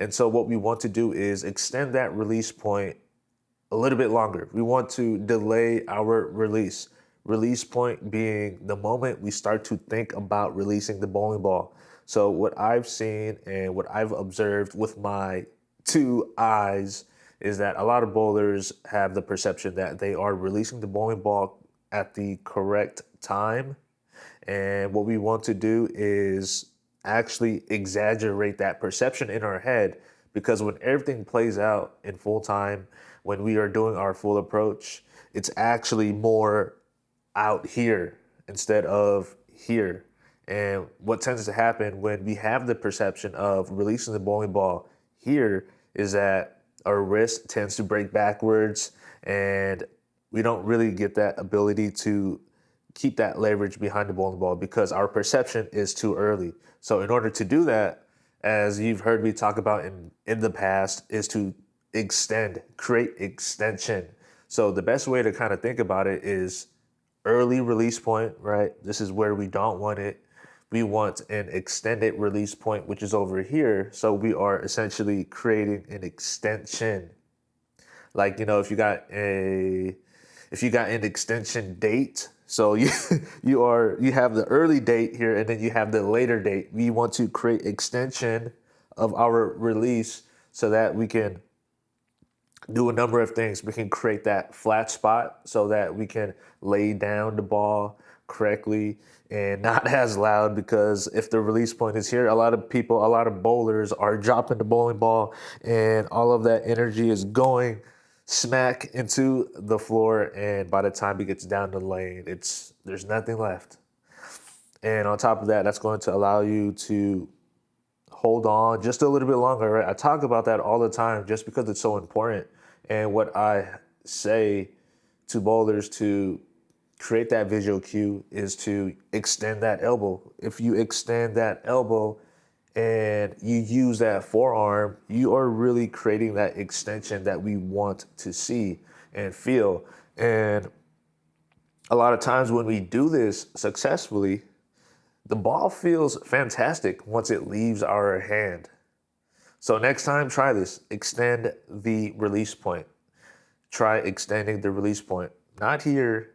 And so what we want to do is extend that release point a little bit longer. We want to delay our release. Release point being the moment we start to think about releasing the bowling ball. So what I've seen and what I've observed with my two eyes is that a lot of bowlers have the perception that they are releasing the bowling ball at the correct time. And what we want to do is actually exaggerate that perception in our head, because when everything plays out in full time, when we are doing our full approach, it's actually more out here instead of here. And what tends to happen when we have the perception of releasing the bowling ball here is that our wrist tends to break backwards, and we don't really get that ability to keep that leverage behind the bowling ball because our perception is too early. So in order to do that, as you've heard me talk about in the past, is to extend, create extension. So the best way to kind of think about it is early release point, right? This is where we don't want it. We want an extended release point, which is over here. So we are essentially creating an extension. Like, if you got an extension date, so you have the early date here and then you have the later date. We want to create extension of our release so that we can do a number of things. We can create that flat spot so that we can lay down the ball correctly and not as loud, because if the release point is here, a lot of bowlers are dropping the bowling ball and all of that energy is going smack into the floor, and by the time it gets down the lane, there's nothing left. And on top of that, that's going to allow you to hold on just a little bit longer, right? I talk about that all the time just because it's so important. And what I say to bowlers to create that visual cue is to extend that elbow. If you extend that elbow and you use that forearm, you are really creating that extension that we want to see and feel. And a lot of times when we do this successfully, the ball feels fantastic once it leaves our hand. So next time, try this. Extend the release point. Try extending the release point. Not here,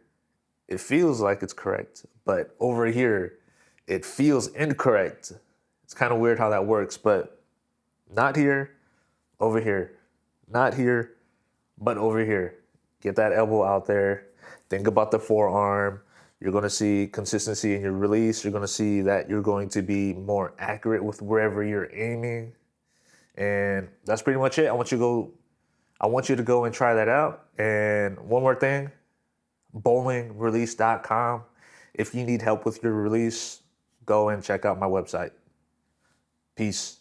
it feels like it's correct, but over here, it feels incorrect. It's kind of weird how that works, but not here, over here. Not here, but over here. Get that elbow out there. Think about the forearm. You're going to see consistency in your release. You're going to see that you're going to be more accurate with wherever you're aiming. And that's pretty much it. I want you to go and try that out. And one more thing, bowlingrelease.com. If you need help with your release, go and check out my website. Peace.